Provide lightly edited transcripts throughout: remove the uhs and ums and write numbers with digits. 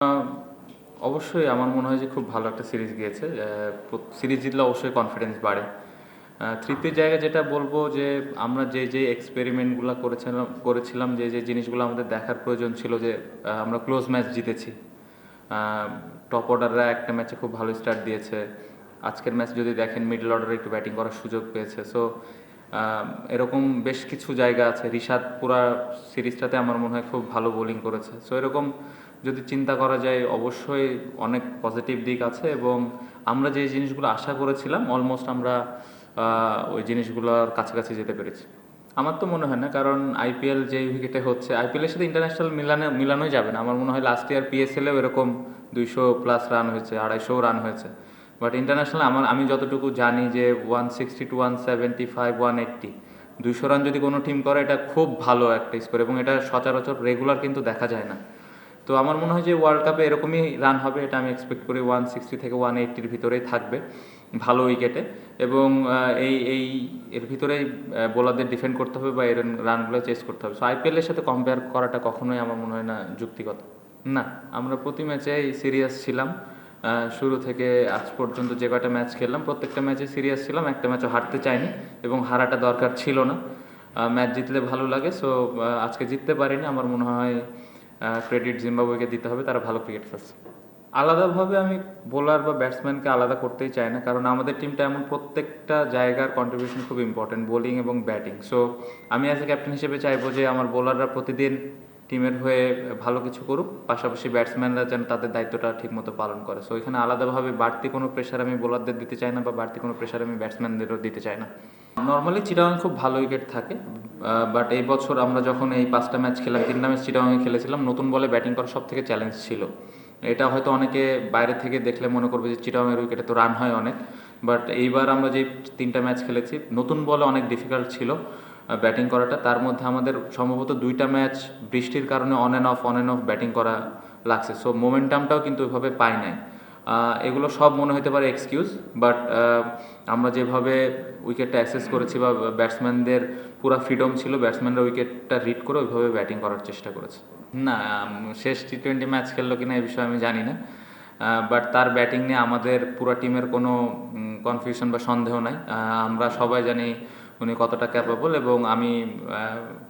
আ অবশ্যই আমার মনে হয় যে খুব ভালো একটা সিরিজ গিয়েছে। সিরিজ জিতলে অবশ্যই কনফিডেন্স বাড়ে। তৃতীয় জায়গায় যেটা বলব যে আমরা যে এক্সপেরিমেন্টগুলা করেছিলাম যে জিনিসগুলো আমাদের দেখার প্রয়োজন ছিল যে আমরা ক্লোজ ম্যাচ জিতেছি। আ টপ অর্ডাররা একটা ম্যাচে খুব ভালো স্টার্ট দিয়েছে। আজকের ম্যাচ যদি দেখেন মিডল অর্ডারে একটু ব্যাটিং করার সুযোগ পেয়েছে। সো আ এরকম বেশ কিছু জায়গা আছে। রিশাদ পুরা সিরিজটাতে আমার মনে হয় খুব ভালো বোলিং করেছে। সো এরকম যদি চিন্তা করা যায় অবশ্যই অনেক পজিটিভ দিক আছে এবং আমরা যে জিনিসগুলো আশা করেছিলাম অলমোস্ট আমরা ওই জিনিসগুলোর কাছাকাছি যেতে পেরেছি। আমার তো মনে হয় না, কারণ আইপিএল যে উইকেটে হচ্ছে, আইপিএলের সাথে ইন্টারন্যাশনাল মিলানোই যাবে না। আমার মনে হয় লাস্ট ইয়ার পিএসএলেও এরকম 200+ রান হয়েছে, 250 রান হয়েছে। বাট ইন্টারন্যাশনাল আমি যতটুকু জানি যে 160 টু 175, 180, 200 রান যদি কোনো টিম করে এটা খুব ভালো একটা স্কোর এবং এটা সচরাচর রেগুলার কিন্তু দেখা যায় না। তো আমার মনে হয় যে ওয়ার্ল্ড কাপে এরকমই রান হবে, এটা আমি এক্সপেক্ট করি 160 থেকে 180-র ভিতরেই থাকবে ভালো উইকেটে। এবং এর ভিতরেই বোলারদের ডিফেন্ড করতে হবে বা এর রানগুলো চেস করতে হবে। সো আইপিএলের সাথে কম্পেয়ার করাটা কখনোই আমার মনে হয় না যুক্তিগত। না, আমরা প্রতি ম্যাচেই সিরিয়াস ছিলাম। শুরু থেকে আজ পর্যন্ত যে কয়টা ম্যাচ খেললাম প্রত্যেকটা ম্যাচে সিরিয়াস ছিলাম, একটা ম্যাচও হারতে চাইনি এবং হারাটা দরকার ছিল না। ম্যাচ জিতলে ভালো লাগে। সো আজকে জিততে পারিনি, আমার মনে হয় ক্রেডিট জিম্বাবুয়েকে দিতে হবে, তারা ভালো ক্রিকেট খেলছে। আলাদাভাবে আমি বোলার বা ব্যাটসম্যানকে আলাদা করতেই চাই না, কারণ আমাদের টিমটা এমন প্রত্যেকটা জায়গার কন্ট্রিবিউশন খুব ইম্পর্টেন্ট, বোলিং এবং ব্যাটিং। সো আমি অ্যাজ এ ক্যাপ্টেন হিসেবে চাইবো যে আমার বোলাররা প্রতিদিন টিমের হয়ে ভালো কিছু করুক, পাশাপাশি ব্যাটসম্যানরা যেন তাদের দায়িত্বটা ঠিকমতো পালন করে। সো এখানে আলাদাভাবে বাড়তি কোনো প্রেশার আমি বোলারদের দিতে চাই না বা বাড়তি কোনো প্রেশার আমি ব্যাটসম্যানদেরও দিতে চাই না। নর্মালি চিটাগাং খুব ভালো উইকেট থাকে, বাট এই বছর আমরা যখন এই 5টা ম্যাচ খেলাম, 3টা ম্যাচ চিটাগাংয়ে খেলেছিলাম, নতুন বলে ব্যাটিং করা সব থেকে চ্যালেঞ্জ ছিল। এটা হয়তো অনেকে বাইরে থেকে দেখলে মনে করবে যে চিটাগাংয়ের উইকেটে তো রান হয় অনেক, বাট এইবার আমরা যে 3টা ম্যাচ খেলেছি নতুন বলে অনেক ডিফিকাল্ট ছিল ব্যাটিং করাটা। তার মধ্যে আমাদের সম্ভবত 2টা ম্যাচ বৃষ্টির কারণে অন অ্যান্ড অফ ব্যাটিং করা লাগছে। সো মোমেন্টামটাও কিন্তু ওইভাবে পাই নাই। এগুলো সব মনে হতে পারে এক্সকিউজ, বাট আমরা যেভাবে উইকেটটা অ্যাসেস করেছি বা ব্যাটসম্যানদের পুরো ফ্রিডম ছিল, ব্যাটসম্যানরা উইকেটটা রিড করে ওইভাবে ব্যাটিং করার চেষ্টা করেছে। না, শেষ টি20 ম্যাচ খেললো কিনা এই বিষয়ে আমি জানি না, বাট তার ব্যাটিং নিয়ে আমাদের পুরো টিমের কোনো কনফিউশন বা সন্দেহ নাই। আমরা সবাই জানি উনি কতটা ক্যাপেবল এবং আমি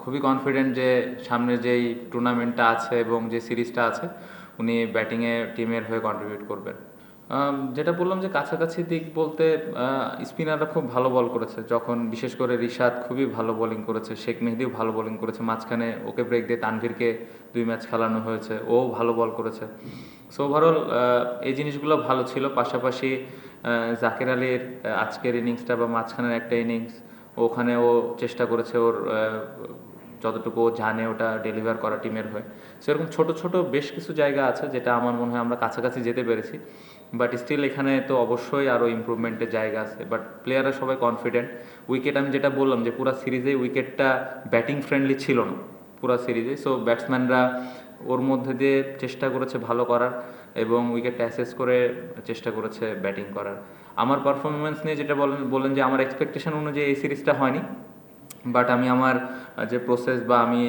খুবই কনফিডেন্ট যে সামনে যেই টুর্নামেন্টটা আছে এবং যে সিরিজটা আছে উনি ব্যাটিংয়ে টিমের হয়ে কন্ট্রিবিউট করবেন। যেটা বললাম যে কাছাকাছি দিক বলতে স্পিনাররা খুব ভালো বল করেছে, যখন বিশেষ করে রিশাদ খুবই ভালো বোলিং করেছে, শেখ মেহেদিও ভালো বোলিং করেছে, মাঝখানে ওকে ব্রেক দিয়ে তানভীরকে 2 ম্যাচ খেলানো হয়েছে, ও ভালো বল করেছে। সো ওভারঅল এই জিনিসগুলো ভালো ছিল। পাশাপাশি জাকের আলীর আজকের ইনিংসটা বা মাঝখানের একটা ইনিংস, ওখানে ও চেষ্টা করেছে ওর যতটুকু ও জানে ওটা ডেলিভার করা টিমের হয়ে। সেরকম ছোট ছোট বেশ কিছু জায়গা আছে যেটা আমার মনে হয় আমরা কাছাকাছি যেতে পেরেছি, বাট স্টিল এখানে তো অবশ্যই আরও ইমপ্রুভমেন্টের জায়গা আছে। বাট প্লেয়াররা সবাই কনফিডেন্ট। উইকেট আমি যেটা বললাম যে পুরো সিরিজে উইকেটটা ব্যাটিং ফ্রেন্ডলি ছিল না পুরো সিরিজে। সো ব্যাটসম্যানরা ওর মধ্যে দিয়ে চেষ্টা করেছে ভালো করার এবং উইকেটটা অ্যাসেস করে চেষ্টা করেছে ব্যাটিং করার। আমার পারফরমেন্স নিয়ে যেটা বলেন যে আমার এক্সপেকটেশন অনুযায়ী এই সিরিজটা হয়নি, বাট আমি আমার যে প্রসেস বা আমি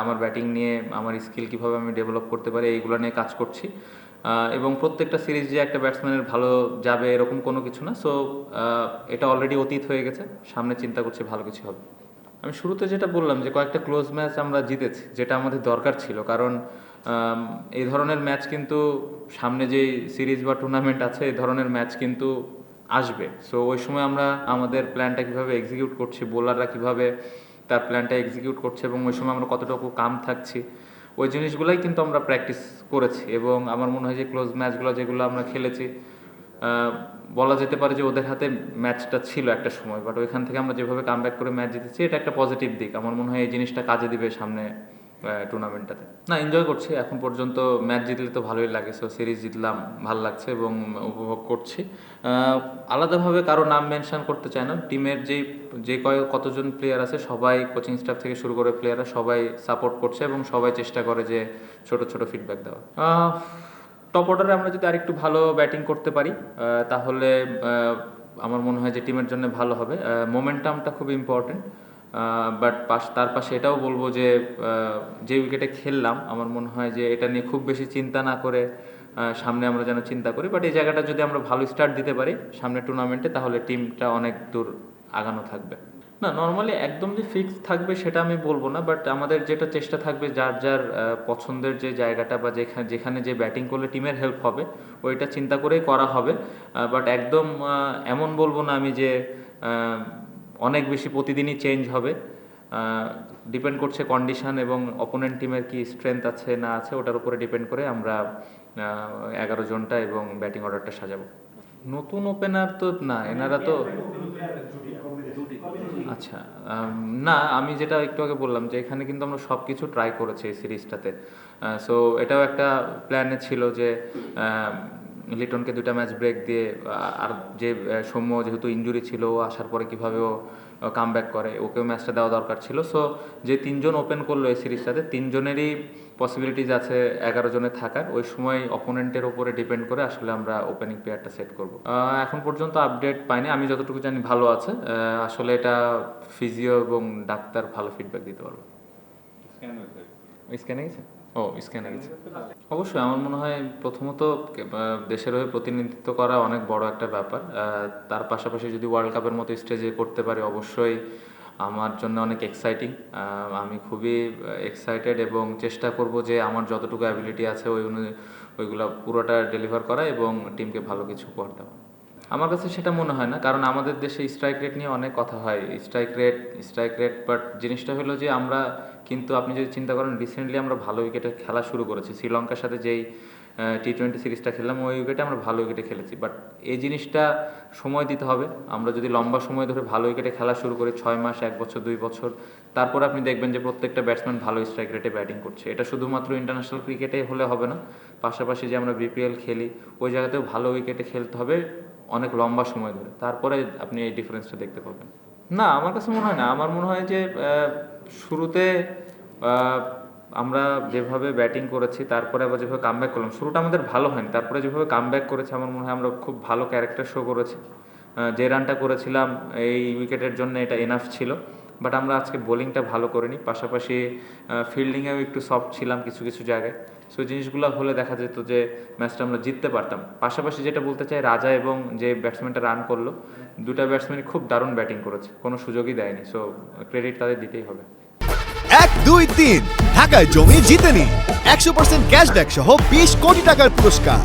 আমার ব্যাটিং নিয়ে আমার স্কিল কীভাবে আমি ডেভেলপ করতে পারি এইগুলো নিয়ে কাজ করছি। এবং প্রত্যেকটা সিরিজ যে একটা ব্যাটসম্যানের ভালো যাবে এরকম কোনো কিছু না। সো এটা অলরেডি অতীত হয়ে গেছে, সামনে চিন্তা করছি ভালো কিছু হবে। আমি শুরুতে যেটা বললাম যে কয়েকটা ক্লোজ ম্যাচ আমরা জিতেছি, যেটা আমাদের দরকার ছিল, কারণ এই ধরনের ম্যাচ কিন্তু সামনে যেই সিরিজ বা টুর্নামেন্ট আছে এই ধরনের ম্যাচ কিন্তু আসবে। সো ওই সময় আমরা আমাদের প্ল্যানটা কীভাবে এক্সিকিউট করছি, বোলাররা কীভাবে তার প্ল্যানটা এক্সিকিউট করছে এবং ওই সময় আমরা কতটুকু কাম থাকছি, ওই জিনিসগুলোই কিন্তু আমরা প্র্যাকটিস করেছি। এবং আমার মনে হয় যে ক্লোজ ম্যাচগুলো যেগুলো আমরা খেলেছি, বলা যেতে পারে যে ওদের হাতে ম্যাচটা ছিল একটা সময়, বাট ওইখান থেকে আমরা যেভাবে কামব্যাক করে ম্যাচ জিতেছি এটা একটা পজিটিভ দিক। আমার মনে হয় এই জিনিসটা কাজে দিবে সামনে টুর্নামেন্টটাতে। না, এনজয় করছি এখন পর্যন্ত। ম্যাচ জিতলে তো ভালোই লাগে, সো সিরিজ জিতলাম, ভালো লাগছে এবং উপভোগ করছি। আলাদাভাবে কারো নাম মেনশন করতে চাই না। টিমের কতজন প্লেয়ার আছে সবাই, কোচিং স্টাফ থেকে শুরু করে প্লেয়াররা সবাই সাপোর্ট করছে এবং সবাই চেষ্টা করে যে ছোট ছোট ফিডব্যাক দেওয়া। টপ অর্ডারে আমরা যদি আরেকটু ভালো ব্যাটিং করতে পারি তাহলে আমার মনে হয় যে টিমের জন্য ভালো হবে। মোমেন্টামটা খুব ইম্পর্টেন্ট। বাট তার পাশে এটাও বলবো যে যে উইকেটে খেললাম আমার মনে হয় যে এটা নিয়ে খুব বেশি চিন্তা না করে সামনে আমরা যেন চিন্তা করি, বাট এই জায়গাটা যদি আমরা ভালো স্টার্ট দিতে পারি সামনে টুর্নামেন্টে তাহলে টিমটা অনেক দূর আগানো থাকবে। না, নর্মালি একদম যে ফিক্স থাকবে সেটা আমি বলবো না, বাট আমাদের যেটা চেষ্টা থাকবে যার যার পছন্দের যে জায়গাটা বা যেখানে যে ব্যাটিং করলে টিমের হেল্প হবে ওইটা চিন্তা করেই করা হবে। বাট একদম এমন বলবো না আমি যে অনেক বেশি প্রতিদিনই চেঞ্জ হবে। ডিপেন্ড করছে কন্ডিশন এবং অপোনেন্ট টিমের কি স্ট্রেংথ আছে না আছে ওটার উপরে ডিপেন্ড করে আমরা 11 জনটা এবং ব্যাটিং অর্ডারটা সাজাবো। নতুন ওপেনার তো না, এনারা তো আচ্ছা না, আমি যেটা একটু আগে বললাম যে এখানে কিন্তু আমরা সব কিছু ট্রাই করেছি এই সিরিজটাতে। সো এটাও একটা প্ল্যানে ছিল যে লিটনকে 2টা ম্যাচ ব্রেক দিয়ে আর যে সৌম্য যেহেতু ইনজুরি ছিল ও আসার পরে কীভাবে ও কাম ব্যাক করে ওকেও ম্যাচটা দেওয়া দরকার ছিল। সো যে 3 জন ওপেন করলো এই সিরিজটাতে 3 জনেরই পসিবিলিটিস আছে 11 জনে থাকার। ওই সময় অপোনেন্টের ওপরে ডিপেন্ড করে আসলে আমরা ওপেনিং প্লেয়ারটা সেট করব। এখন পর্যন্ত আপডেট পাইনি, আমি যতটুকু জানি ভালো আছে। আসলে এটা ফিজিও এবং ডাক্তার ভালো ফিডব্যাক দিতে পারবে। স্ক্যানে গেছে? ও স্ক্যানে গেছে। অবশ্যই আমার মনে হয় প্রথমত দেশের হয়ে প্রতিনিধিত্ব করা অনেক বড় একটা ব্যাপার। তার পাশাপাশি যদি ওয়ার্ল্ড কাপের মতো স্টেজে করতে পারি অবশ্যই আমার জন্য অনেক এক্সাইটিং। আমি খুবই এক্সাইটেড এবং চেষ্টা করব যে আমার যতটুকু অ্যাবিলিটি আছে ওইগুলো পুরোটা ডেলিভার করা এবং টিমকে ভালো কিছু উপহার দেওয়া। আমার কাছে সেটা মনে হয় না, কারণ আমাদের দেশে স্ট্রাইক রেট নিয়ে অনেক কথা হয়, স্ট্রাইক রেট বাট জিনিসটা হলো যে আমরা কিন্তু আপনি যদি চিন্তা করেন রিসেন্টলি আমরা ভালো উইকেটে খেলা শুরু করেছি। শ্রীলঙ্কার সাথে যেই T20 সিরিজটা খেললাম ওই উইকেটে আমরা ভালো উইকেটে খেলেছি, বাট এই জিনিসটা সময় দিতে হবে। আমরা যদি লম্বা সময় ধরে ভালো উইকেটে খেলা শুরু করি 6 মাস, 1 বছর, 2 বছর, তারপর আপনি দেখবেন যে প্রত্যেকটা ব্যাটসম্যান ভালো স্ট্রাইক রেটে ব্যাটিং করছে। এটা শুধুমাত্র ইন্টারন্যাশনাল ক্রিকেটে হলে হবে না, পাশাপাশি যে আমরা BPL খেলি ওই জায়গাতেও ভালো উইকেটে খেলতে হবে অনেক লম্বা সময় ধরে, তারপরে আপনি এই ডিফারেন্সটা দেখতে পাবেন। না, আমার কাছে মনে হয় না। আমার মনে হয় যে শুরুতে আমরা যেভাবে ব্যাটিং করেছি তারপরে আবার যেভাবে কামব্যাক করলাম, শুরুটা আমাদের ভালো হয়নি, তারপরে যেভাবে কামব্যাক করেছি আমার মনে হয় আমরা খুব ভালো ক্যারেক্টার শো করেছি। যে রানটা করেছিলাম এই উইকেটের জন্য এটা এনাফ ছিল, বাট আমরা আজকে বোলিংটা ভালো করিনি, পাশাপাশি ফিল্ডিংয়েও একটু সফট ছিলাম কিছু কিছু জায়গায়। সো জিনিসগুলো হলে দেখা যেত যে ম্যাচটা আমরা জিততে পারতাম। পাশাপাশি যেটা বলতে চাই, রাজা এবং যে ব্যাটসম্যানটা রান করলো 2টা ব্যাটসম্যানই খুব দারুণ ব্যাটিং করেছে, কোনো সুযোগই দেয়নি। সো ক্রেডিট তাদের দিতেই হবে। 1, 2, 3 ঢাকায় জমি জিতে নিন 100% ক্যাশব্যাক সহ 20 কোটি টাকার পুরস্কার।